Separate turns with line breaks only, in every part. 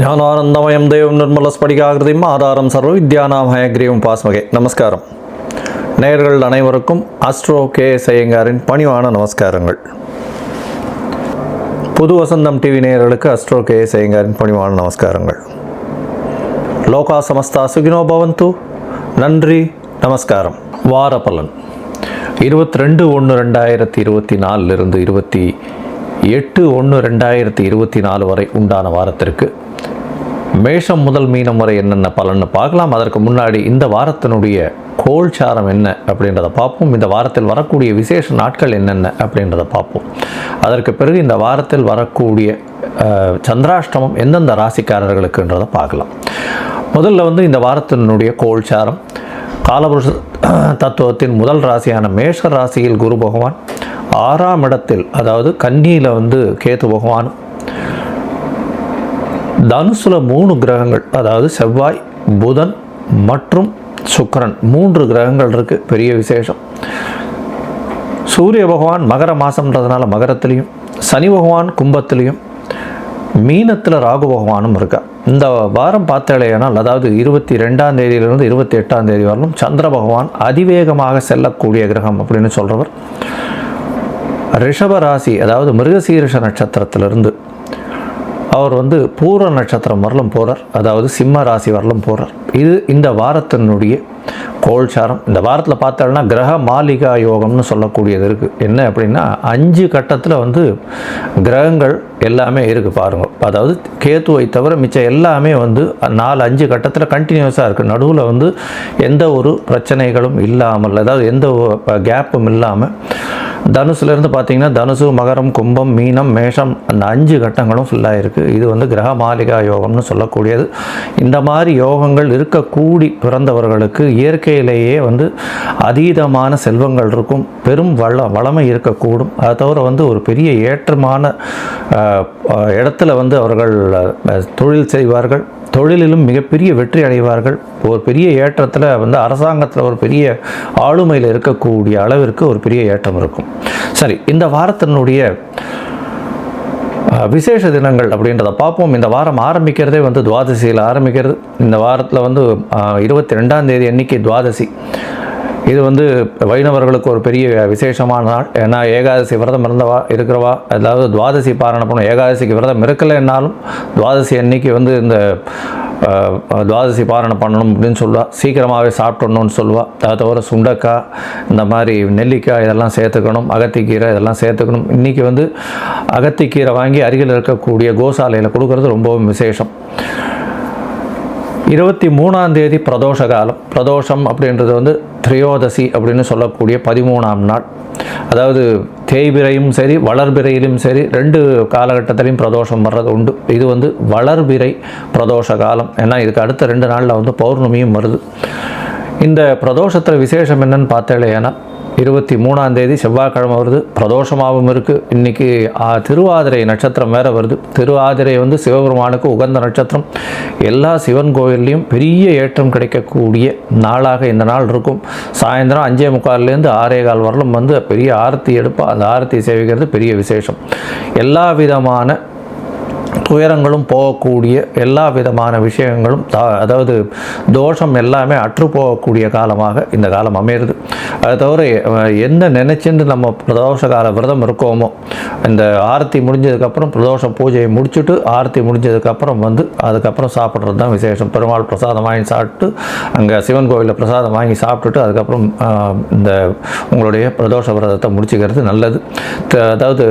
ஞானானந்தமயம் தேவம் நிர்மலஸ்படிகாகிருதியும் ஆதாரம் சர்வ வித்யானாம் ஹயக்ரீவம் பாஸ்மகே. நமஸ்காரம். நேயர்கள் அனைவருக்கும் அஸ்ட்ரோ KS ஐயங்காரின் பணிவான நமஸ்காரங்கள். புது வசந்தம் டிவி நேயர்களுக்கு அஸ்ட்ரோ KS ஐயங்காரின் பணிவான நமஸ்காரங்கள். லோகா சமஸ்தா சுகினோ பவந்து. நன்றி, நமஸ்காரம். வார பலன் 22/1/2024 இருந்து 28/1/2024 வரை உண்டான வாரத்திற்கு மேஷம் முதல் மீனம் வரை என்னென்ன பலன்னு பார்க்கலாம். அதற்கு முன்னாடி இந்த வாரத்தினுடைய கோல்சாரம் என்ன அப்படின்றத பார்ப்போம். இந்த வாரத்தில் வரக்கூடிய விசேஷ நாட்கள் என்னென்ன அப்படின்றத பார்ப்போம். அதற்கு பிறகு இந்த வாரத்தில் வரக்கூடிய சந்திராஷ்டமம் எந்தெந்த ராசிக்காரர்களுக்குன்றதை பார்க்கலாம். முதல்ல இந்த வாரத்தினுடைய கோல்சாரம் காலபுருஷ தத்துவத்தின் முதல் ராசியான மேஷ ராசியில் குரு பகவான், 6ஆம் இடத்தில் அதாவது கன்னியில் கேது பகவான், தனுசுல 3 கிரகங்கள் அதாவது செவ்வாய், புதன் மற்றும் சுக்கிரன் 3 கிரகங்கள் இருக்குது. பெரிய விசேஷம். சூரிய பகவான் மகர மாதம்ன்றதுனால மகரத்துலேயும், சனி பகவான் கும்பத்துலேயும், மீனத்தில் ராகு பகவானும் இருக்கா. இந்த வாரம் பார்த்தாலேனால் அதாவது 22ஆம் தேதியிலிருந்து 28ஆம் தேதி வரலும் சந்திர பகவான் அதிவேகமாக செல்லக்கூடிய கிரகம் அப்படின்னு சொல்கிறவர் ரிஷப ராசி அதாவது மிருகசீரிஷ நட்சத்திரத்திலிருந்து அவர் பூர நட்சத்திரம் வரலும் போகிறார், அதாவது சிம்ம ராசி வரலும் போகிறார். இது இந்த வாரத்தினுடைய கோல்சாரம். இந்த வாரத்தில் பார்த்தோம்னா கிரக மாளிகா யோகம்னு சொல்லக்கூடியது இருக்குது. என்ன அப்படின்னா 5 கட்டத்தில் கிரகங்கள் எல்லாமே இருக்குது பாருங்கள். அதாவது கேத்துவை தவிர மிச்சம் எல்லாமே 4-5 கட்டத்தில் கண்டினியூஸாக இருக்குது. நடுவில் எந்த ஒரு பிரச்சனைகளும் இல்லாமல், அதாவது எந்த கேப்பும் இல்லாமல் தனுசுலேருந்து பார்த்திங்கன்னா தனுசு, மகரம், கும்பம், மீனம், மேஷம் அந்த 5 கட்டங்களும் ஃபுல்லாக இருக்குது. இது கிரக மாளிகா யோகம்னு சொல்லக்கூடியது. இந்த மாதிரி யோகங்கள் இருக்கக்கூடி பிறந்தவர்களுக்கு இயற்கையிலேயே அதீதமான செல்வங்கள் இருக்கும், பெரும் வளமை இருக்கக்கூடும். அதை தவிர ஒரு பெரிய ஏற்றமான இடத்துல அவர்கள் தொழில் செய்வார்கள், தொழிலிலும் மிகப்பெரிய வெற்றி அடைவார்கள். ஒரு பெரிய ஏற்றத்தில் அரசாங்கத்தில் ஒரு பெரிய ஆளுமையில் இருக்கக்கூடிய அளவிற்கு ஒரு பெரிய ஏற்றம் இருக்கும். சரி, இந்த வாரத்தினுடைய விசேஷ தினங்கள் அப்படின்றத பார்ப்போம். இந்த வாரம் ஆரம்பிக்கிறதே துவாதசியில் ஆரம்பிக்கிறது. இந்த வாரத்தில் 22ஆம் தேதி அன்னைக்கு துவாதசி. இது வைணவர்களுக்கு ஒரு பெரிய விசேஷமான நாள். ஏன்னா ஏகாதசி விரதம் இருக்கிறவா, அதாவது துவாதசி பாரண பண்ணணும். ஏகாதசிக்கு விரதம் இருக்கலைன்னாலும் துவாதசி அன்னைக்கு இந்த துவாதசி பாரணம் பண்ணணும் அப்படின்னு சொல்லுவாள். சீக்கிரமாகவே சாப்பிடணும்னு சொல்லுவாள். அதை தவிர சுண்டக்காய், இந்த மாதிரி நெல்லிக்காய் இதெல்லாம் சேர்த்துக்கணும், அகத்திக்கீரை இதெல்லாம் சேர்த்துக்கணும். இன்றைக்கி அகத்திக்கீரை வாங்கி அருகில் இருக்கக்கூடிய கோசாலையில் கொடுக்கறது ரொம்பவும் விசேஷம். 23ஆம் தேதி பிரதோஷ காலம். பிரதோஷம் அப்படின்றது திரையோதசி அப்படின்னு சொல்லக்கூடிய 13ஆம் நாள். அதாவது தேய்பிரையும் சரி வளர்பிரையிலும் சரி 2 காலகட்டத்திலையும் பிரதோஷம் வர்றது உண்டு. இது வளர்பிறை பிரதோஷ காலம். ஏன்னா இதுக்கு அடுத்த 2 நாளில் பௌர்ணமியும் வருது. இந்த பிரதோஷத்தில் விசேஷம் என்னன்னு பார்த்தாலே, ஏன்னா 23ஆம் தேதி செவ்வாய்க்கிழமை வருது, பிரதோஷமாகவும் இருக்குது. இன்றைக்கி திருவாதிரை நட்சத்திரம் வேறு வருது. திருவாதிரை சிவபெருமானுக்கு உகந்த நட்சத்திரம். எல்லா சிவன் கோயில்லையும் பெரிய ஏற்றம் கிடைக்கக்கூடிய நாளாக இந்த நாள் இருக்கும். சாயந்தரம் 5:45 6:15 வரலும் பெரிய ஆரத்தி எடுப்பா. அந்த ஆரத்தி சேவிக்கிறது பெரிய விசேஷம். எல்லா விதமான துயரங்களும் போகக்கூடிய, எல்லா விதமான விஷயங்களும் அதாவது தோஷம் எல்லாமே அற்று போகக்கூடிய காலமாக இந்த காலம் அமையிறது. அதை தவிர எந்த நினைச்சுட்டு நம்ம பிரதோஷ கால விரதம் இருக்கோமோ, இந்த ஆரத்தி முடிஞ்சதுக்கப்புறம் பிரதோஷ பூஜையை முடிச்சுட்டு ஆரத்தி முடிஞ்சதுக்கப்புறம் அதுக்கப்புறம் சாப்பிட்றது தான் விசேஷம். பெருமாள் பிரசாதம் வாங்கி சாப்பிட்டு, அங்கே சிவன் கோவிலில் பிரசாதம் வாங்கி சாப்பிட்டுட்டு அதுக்கப்புறம் இந்த உங்களுடைய பிரதோஷ விரதத்தை முடிச்சுக்கிறது நல்லது. அதாவது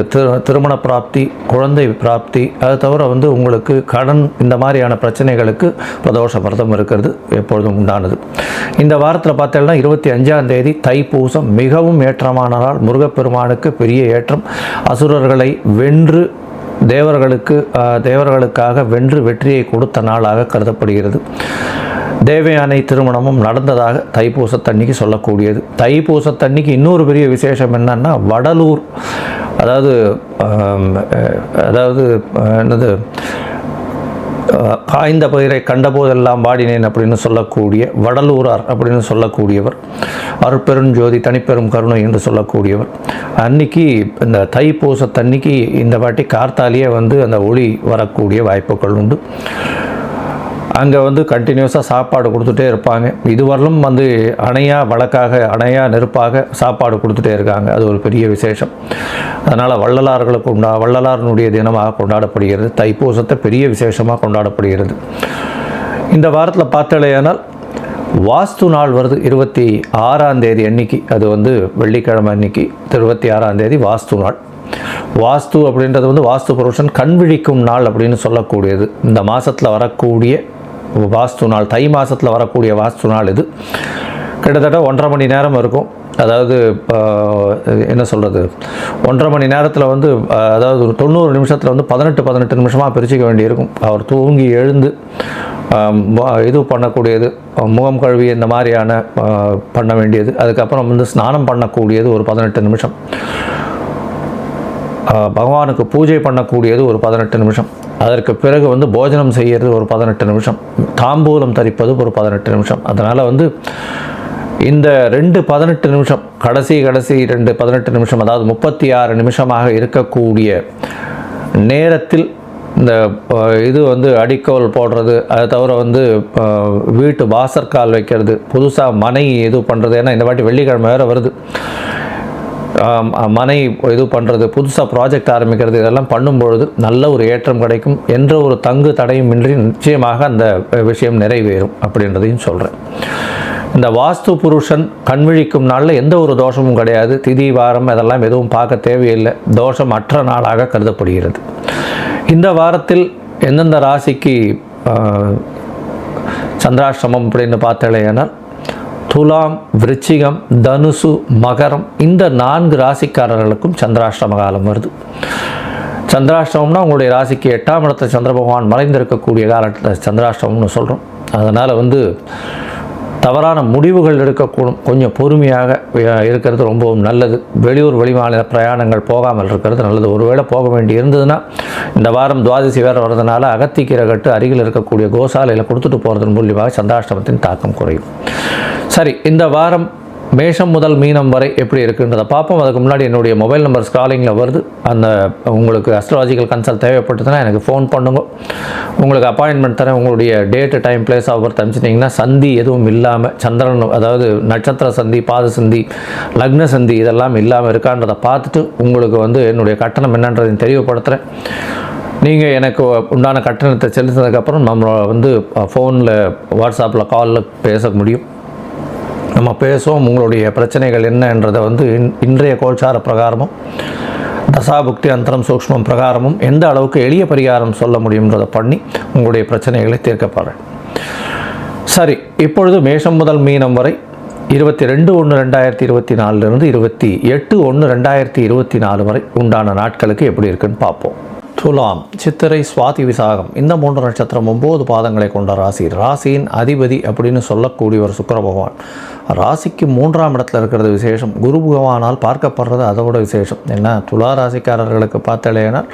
திருமண பிராப்தி, குழந்தை பிராப்தி, அதை தவிர உங்களுக்கு கடன், இந்த மாதிரியான பிரச்சனைகளுக்கு பிரதோஷ விரதம் இருக்கிறது எப்பொழுதும் உண்டானது. இந்த வாரத்தில் பார்த்தீங்கன்னா 25ஆம் தேதி தைப்பூசம். மிகவும் ஏற்றமான நாள். முருகப்பெருமானுக்கு பெரிய ஏற்றம். அசுரர்களை வென்று தேவர்களுக்காக வென்று வெற்றியை கொடுத்த நாளாக கருதப்படுகிறது. தேவயானை திருமணமும் நடந்ததாக தைப்பூசத்தன்னைக்கு சொல்லக்கூடியது. தைப்பூசத்தன்னைக்கு இன்னொரு பெரிய விசேஷம் என்னன்னா, வடலூர் அதாவது என்னது காய்ந்த பயிரை கண்டபோதெல்லாம் பாடினேன் அப்படின்னு சொல்லக்கூடிய வடலூரார் அப்படின்னு சொல்லக்கூடியவர், அருட்பெருஞ்சோதி தனிப்பெரும் கருணை என்று சொல்லக்கூடியவர். அன்னைக்கு இந்த தைப்பூசத்தன்னைக்கு இந்த வாட்டி கார்த்தாலேயே அந்த ஒளி வரக்கூடிய வாய்ப்புகள் உண்டு. அங்கே வந்து கண்டினியூஸாக சாப்பாடு கொடுத்துட்டே இருப்பாங்க. இதுவரையிலும் வந்து அணையா வழக்காக அணையா நெருப்பாக சாப்பாடு கொடுத்துட்டே இருக்காங்க. அது ஒரு பெரிய விசேஷம். அதனால் வள்ளலார்களுக்கு வள்ளலாரனுடைய தினமாக கொண்டாடப்படுகிறது. தைப்பூசத்தை பெரிய விசேஷமாக கொண்டாடப்படுகிறது. இந்த வாரத்தில் பார்த்தாலேயானால் வாஸ்து நாள் வருது 26ஆம் தேதி அன்னைக்கு. அது வந்து வெள்ளிக்கிழமை அன்னைக்கு 26ஆம் தேதி வாஸ்து நாள். வாஸ்து அப்படின்றது வந்து வாஸ்து புருஷன் கண் விழிக்கும் நாள் அப்படின்னு சொல்லக்கூடியது. இந்த மாதத்தில் வரக்கூடிய வாஸ்து நாள், தை மாதத்தில் வரக்கூடிய வாஸ்து நாள் இது. கிட்டத்தட்ட 1.5 மணி நேரம் இருக்கும். அதாவது என்ன சொல்கிறது, 1.5 மணி நேரத்தில் வந்து அதாவது ஒரு 90 நிமிஷத்தில் வந்து 18 நிமிஷமாக பிரிச்சுக்க வேண்டியிருக்கும். அவர் தூங்கி எழுந்து இது பண்ணக்கூடியது, முகம் கழுவி இந்த மாதிரியான பண்ண வேண்டியது, அதுக்கப்புறம் வந்து ஸ்நானம் பண்ணக்கூடியது ஒரு 18 நிமிஷம், பகவானுக்கு பூஜை பண்ணக்கூடியது ஒரு 18 நிமிஷம், அதற்கு பிறகு வந்து போஜனம் செய்கிறது ஒரு 18 நிமிஷம், தாம்பூலம் தரிப்பது ஒரு 18 நிமிஷம். அதனால் வந்து இந்த 18 நிமிஷம் கடைசி 18 நிமிஷம், அதாவது 36 நிமிஷமாக இருக்கக்கூடிய நேரத்தில் இந்த இது வந்து அடிக்கோல் போடுறது, அதை தவிர வந்து வீட்டு வாசற்கால் வைக்கிறது, புதுசாக மனை இது பண்ணுறது. ஏன்னா இந்த வாட்டி வெள்ளிக்கிழமை வேறு வருது. மனை இது பண்ணுறது, புதுசாக ப்ராஜெக்ட் ஆரம்பிக்கிறது, இதெல்லாம் பண்ணும்பொழுது நல்ல ஒரு ஏற்றம் கிடைக்கும் என்ற ஒரு தங்கு தடையும் இன்றி நிச்சயமாக அந்த விஷயம் நிறைவேறும் அப்படின்றதையும் சொல்கிறேன். இந்த வாஸ்து புருஷன் கண்விழிக்கும் நாளில் எந்த ஒரு தோஷமும் கிடையாது. திதி வாரம் அதெல்லாம் எதுவும் பார்க்க தேவையில்லை. தோஷம் அற்ற நாளாக கருதப்படுகிறது. இந்த வாரத்தில் எந்தெந்த ராசிக்கு சந்திராஷ்டமம் அப்படின்னு பார்த்தாலேயானால் துலாம், விருச்சிகம், தனுசு, மகரம் இந்த 4 ராசிக்காரர்களுக்கும் சந்திராஷ்டம காலம் வருது. சந்திராஷ்டமம்னா உங்களுடைய ராசிக்கு 8ஆம் இடத்துல சந்திர பகவான் மறைந்திருக்கக்கூடிய காலத்தில் சந்திராஷ்டமம்னு சொல்கிறோம். அதனால் வந்து தவறான முடிவுகள் எடுக்கக்கூடும். கொஞ்சம் பொறுமையாக இருக்கிறது ரொம்பவும் நல்லது. வெளியூர் வெளிமாநில பிரயாணங்கள் போகாமல் இருக்கிறது நல்லது. ஒருவேளை போக வேண்டி இருந்ததுன்னா இந்த வாரம் துவாதசி வேறு வர்றதுனால அகத்திக்கீரை கட்டு அருகில் இருக்கக்கூடிய கோசாலையில் கொடுத்துட்டு போகிறதன் மூலியமாக சந்திராஷ்டமத்தின் தாக்கம் குறையும். சரி, இந்த வாரம் மேஷம் முதல் மீனம் வரை எப்படி இருக்குன்றதை பார்ப்போம். அதுக்கு முன்னாடி என்னுடைய மொபைல் நம்பர் ஸ்க்ராலிங்கில் வருது. அந்த உங்களுக்கு அஸ்ட்ராலஜிக்கல் கன்சல்ட் தேவைப்பட்டதுன்னா எனக்கு ஃபோன் பண்ணுங்க. உங்களுக்கு அப்பாயின்மெண்ட் தரேன். உங்களுடைய date, time, place of birth அனுப்பிச்சிட்டிங்கன்னா சந்தி எதுவும் இல்லாமல், சந்திரன் அதாவது நட்சத்திர சந்தி, பாத சந்தி, லக்ன சந்தி இதெல்லாம் இல்லாமல் இருக்கான்றதை பார்த்துட்டு உங்களுக்கு வந்து என்னுடைய கட்டணம் என்னன்றதையும் தெரியப்படுத்துகிறேன். நீங்கள் எனக்கு உண்டான கட்டணத்தை செலுத்தினதுக்கப்புறம் நம்ம வந்து ஃபோனில், வாட்ஸ்அப்பில், காலில் பேச முடியும். நம்ம பேசுவோம். உங்களுடைய பிரச்சனைகள் என்னன்றதை வந்து இன்றைய கோல்சார பிரகாரமும் தசாபுக்தி அந்தரம் சூக்ஷ்மம் பிரகாரமும் எந்த அளவுக்கு எளிய பரிகாரம் சொல்ல முடியுன்றதை பண்ணி உங்களுடைய பிரச்சனைகளை தீர்க்கப்படுறேன். சரி, இப்பொழுது மேஷம் முதல் மீனம் வரை 22/1/2024 28/1/2024 வரை உண்டான நாட்களுக்கு எப்படி இருக்குன்னு பார்ப்போம். துலாம், சித்திரை, சுவாதி, விசாகம் இந்த 3 நட்சத்திரம் 9 பாதங்களை கொண்ட ராசி. ராசியின் அதிபதி அப்படின்னு சொல்லக்கூடிய ஒரு சுக்கிர பகவான் ராசிக்கு 3ஆம் இடத்துல இருக்கிறது விசேஷம். குரு பகவானால் பார்க்கப்படுறது அதோட விசேஷம். ஏன்னா துலா ராசிக்காரர்களுக்கு பார்த்தாலேனால்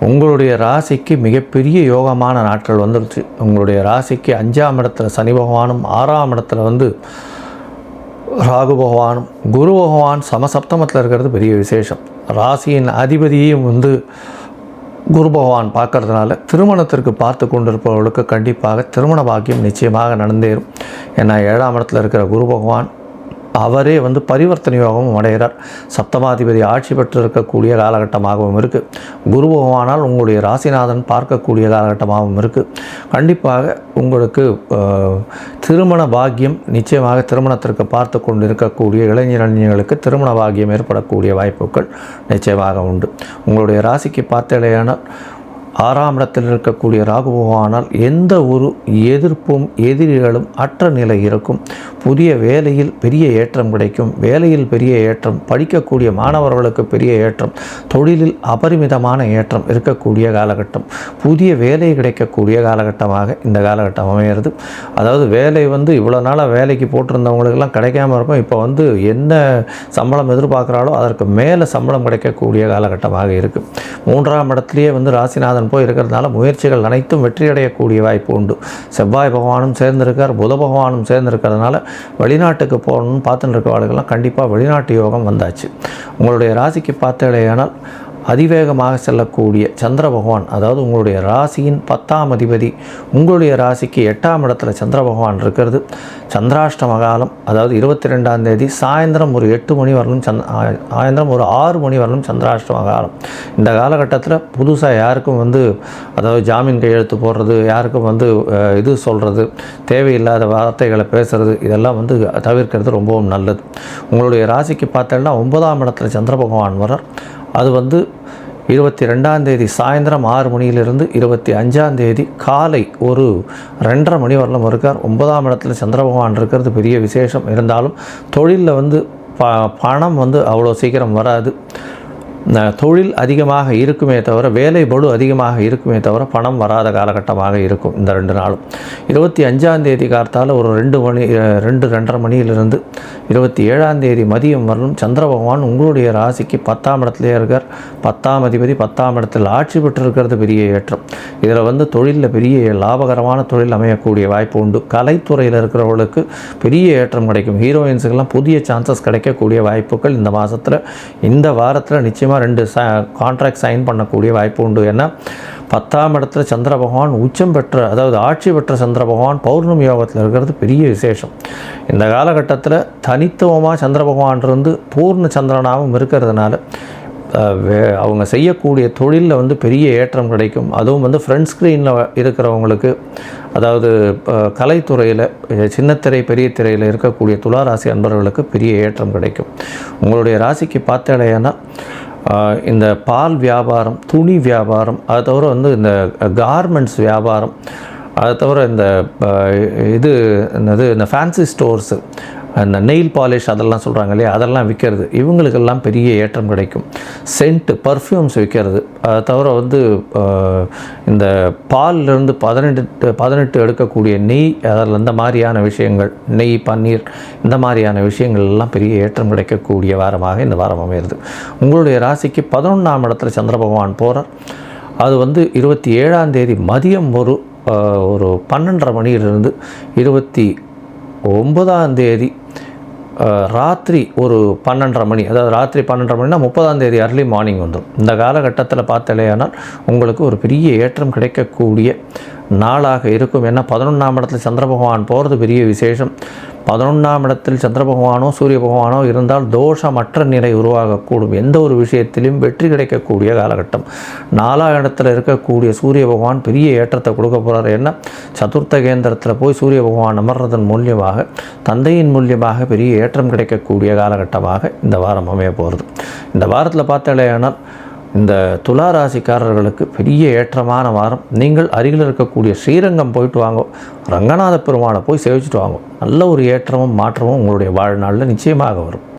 உங்களுடைய ராசிக்கு மிகப்பெரிய யோகமான நாட்கள் வந்துருச்சு. உங்களுடைய ராசிக்கு 5ஆம் இடத்துல சனி பகவானும், 6ஆம் இடத்துல வந்து ராகு பகவானும், குரு பகவான் சமசப்தமத்தில் இருக்கிறது பெரிய விசேஷம். ராசியின் அதிபதியையும் வந்து குரு பகவான் பார்க்கறதுனால திருமணத்திற்கு பார்த்து கொண்டிருப்பவர்களுக்கு கண்டிப்பாக திருமண பாக்கியம் நிச்சயமாக நடந்தேறும். ஏன்னா 7ஆம் இடத்துல இருக்கிற குரு பகவான் அவரே வந்து பரிவர்த்தனை யோகமும் அடைகிறார். சப்தமாதிபதி ஆட்சி பெற்று இருக்கக்கூடிய காலகட்டமாகவும் இருக்குது. குரு பகவானால் உங்களுடைய ராசிநாதன் பார்க்கக்கூடிய காலகட்டமாகவும் இருக்குது. கண்டிப்பாக உங்களுக்கு திருமண பாக்கியம் நிச்சயமாக திருமணத்திற்கு பார்த்து கொண்டு இருக்கக்கூடிய இளைஞர்களுக்கு திருமண பாக்கியம் ஏற்படக்கூடிய வாய்ப்புகள் நிச்சயமாக உண்டு. உங்களுடைய ராசிக்கு பார்த்தேடையானால் 6ஆம் இடத்தில் இருக்கக்கூடிய ராகு பகவானால் எந்த ஒரு எதிர்ப்பும் எதிரிகளும் அற்ற நிலை இருக்கும். புதிய வேலையில் பெரிய ஏற்றம் கிடைக்கும். வேலையில் பெரிய ஏற்றம், படிக்கக்கூடிய மாணவர்களுக்கு பெரிய ஏற்றம், தொழிலில் அபரிமிதமான ஏற்றம் இருக்கக்கூடிய காலகட்டம். புதிய வேலை கிடைக்கக்கூடிய காலகட்டமாக இந்த காலகட்டம் அமைகிறது. அதாவது வேலை வந்து இவ்வளோ நாளாக வேலைக்கு போட்டிருந்தவங்களுக்கெல்லாம் கிடைக்காம இருக்கும். இப்போ வந்து என்ன சம்பளம் எதிர்பார்க்குறாலோ அதற்கு மேலே சம்பளம் கிடைக்கக்கூடிய காலகட்டமாக இருக்குது. 3ஆம் இடத்துலையே வந்து ராசிநாதன் போய் இருக்கிறதுனால முயற்சிகள் அனைத்தும் வெற்றியடையக்கூடிய வாய்ப்பு உண்டு. செவ்வாய் பகவானும் சேர்ந்திருக்கார், புத பகவானும் சேர்ந்திருக்கிறதுனால வெளிநாட்டுக்கு போகணும்னு பார்த்துட்டு இருக்கிறவர்களுக்கெல்லாம் கண்டிப்பாக வெளிநாட்டு யோகம் வந்தாச்சு. உங்களுடைய ராசிக்கு பார்த்தேடையானால் அதிவேகமாக செல்லக்கூடிய சந்திர பகவான், அதாவது உங்களுடைய ராசியின் 10ஆம் அதிபதி உங்களுடைய ராசிக்கு 8ஆம் இடத்துல சந்திர பகவான் இருக்கிறது. சந்திராஷ்டம காலம், அதாவது 22ஆம் தேதி சாயந்தரம் ஒரு 8 மணி வரலும் சாயந்தரம் ஒரு 6 மணி வரலும் சந்திராஷ்டம காலம். இந்த காலகட்டத்தில் புதுசாக யாருக்கும் அதாவது ஜாமீன் கையெழுத்து போடுறது, யாருக்கும் இது சொல்கிறது, தேவையில்லாத வார்த்தைகளை பேசுகிறது, இதெல்லாம் தவிர்க்கிறது ரொம்பவும் நல்லது. உங்களுடைய ராசிக்கு பார்த்தோன்னா 9ஆம் இடத்துல சந்திர பகவான் வரார். அது 22ஆம் தேதி சாயந்தரம் 6 மணியிலிருந்து 25ஆம் தேதி காலை ஒரு 2:30 மணி வரலும் இருக்கார். 9ஆம் இடத்துல சந்திர பகவான் இருக்கிறது பெரிய விசேஷம். இருந்தாலும் தொழிலில் பணம் அவ்வளோ சீக்கிரம் வராது. தொழில் அதிகமாக இருக்குமே தவிர, வேலை பளு அதிகமாக இருக்குமே தவிர பணம் வராத காலகட்டமாக இருக்கும் இந்த 2 நாளும். 25ஆம் தேதி கார்த்தால் ஒரு 2:30 மணியிலிருந்து 27ஆம் தேதி மதியம் வரலும் சந்திர பகவான் உங்களுடைய ராசிக்கு 10ஆம் இடத்துலேயே இருக்கார். 10ஆம் அதிபதி 10ஆம் இடத்தில் ஆட்சி பெற்றிருக்கிறது பெரிய ஏற்றம். இதில் தொழிலில் பெரிய லாபகரமான தொழில் அமையக்கூடிய வாய்ப்பு உண்டு. கலைத்துறையில் இருக்கிறவர்களுக்கு பெரிய ஏற்றம் கிடைக்கும். ஹீரோயின்ஸுக்கெல்லாம் புதிய சான்சஸ் கிடைக்கக்கூடிய வாய்ப்புகள் இந்த மாதத்தில், இந்த வாரத்தில் நிச்சயமாக 2 கான்ட்ராக்ட் சைன் பண்ணக்கூடிய வாய்ப்பு உண்டு. ஏன்னா 10ஆம் இடத்துல சந்திர பகவான் உச்சம் பெற்ற, அதாவது ஆட்சி பெற்ற சந்திர பகவான் பௌர்ணமி யோகத்தில் இருக்கிறது பெரிய விசேஷம். இந்த காலகட்டத்தில் தனித்துவமாக சந்திர பகவான் பூர்ண சந்திரனாகவும் இருக்கிறதுனால அவங்க செய்யக்கூடிய தொழிலில் பெரிய ஏற்றம் கிடைக்கும். அதுவும் ஃப்ரண்ட் ஸ்க்ரீனில் இருக்கிறவங்களுக்கு, அதாவது கலைத்துறையில் சின்னத்திரை பெரிய திரையில் இருக்கக்கூடிய துளாராசி அன்பர்களுக்கு பெரிய ஏற்றம் கிடைக்கும். உங்களுடைய ராசிக்கு பார்த்தேன்னா இந்த பால் வியாபாரம், துணி வியாபாரம், அதை தவிர இந்த கார்மெண்ட்ஸ் வியாபாரம், அதை தவிர இந்த ஃபேன்சி ஸ்டோர்ஸு, அந்த நெயில் பாலிஷ் அதெல்லாம் சொல்கிறாங்க இல்லையா, அதெல்லாம் விற்கிறது, இவங்களுக்கெல்லாம் பெரிய ஏற்றம் கிடைக்கும். சென்ட்டு, பர்ஃப்யூம்ஸ் விற்கிறது, அதை தவிர இந்த பால்லேருந்து 18 எடுக்கக்கூடிய நெய், அதில் இந்த மாதிரியான விஷயங்கள், நெய், பன்னீர், இந்த மாதிரியான விஷயங்கள் எல்லாம் பெரிய ஏற்றம் கிடைக்கக்கூடிய வாரமாக இந்த வாரம் அமைகிறது. உங்களுடைய ராசிக்கு 11ஆம் இடத்துல சந்திர பகவான் போகிறார். அது 27ஆம் தேதி மதியம் ஒரு 12:30 மணியிலிருந்து 29ஆம் தேதி ராத்திரி ஒரு 12:30 மணி, அதாவது ராத்திரி 12:30 மணினா 30ஆம் தேதி அர்லி மார்னிங் வந்துடும். இந்த காலகட்டத்தில் பார்த்தலையானால் உங்களுக்கு ஒரு பெரிய ஏற்றம் கிடைக்கக்கூடிய நாளாக இருக்கும். ஏன்னா 11ஆம் இடத்துல சந்திர பகவான் போகிறது பெரிய விசேஷம். 11ஆம் இடத்தில் சந்திர பகவானோ சூரிய பகவானோ இருந்தால் தோஷமற்ற நிலை உருவாகக்கூடும். எந்த ஒரு விஷயத்திலும் வெற்றி கிடைக்கக்கூடிய காலகட்டம். 4ஆம் இடத்துல இருக்கக்கூடிய சூரிய பகவான் பெரிய ஏற்றத்தை கொடுக்க போகிறார். ஏன்னா சதுர்த்த கேந்திரத்தில் போய் சூரிய பகவான் அமர்றதன் மூலியமாக, தந்தையின் மூலியமாக பெரிய ஏற்றம் கிடைக்கக்கூடிய காலகட்டமாக இந்த வாரம் அமைய போகிறது. இந்த வாரத்தில் பார்த்தாலேயானால் இந்த துலா ராசிக்காரர்களுக்கு பெரிய ஏற்றமான வாரம். நீங்கள் அருகில் இருக்கக்கூடிய ஸ்ரீரங்கம் போயிட்டு வாங்க, ரங்கநாத பெருமானை போய் சேவிச்சுட்டு வாங்க. நல்ல ஒரு ஏற்றமும் மாற்றமும் உங்களுடைய வாழ்நாளில் நிச்சயமாக வரும்.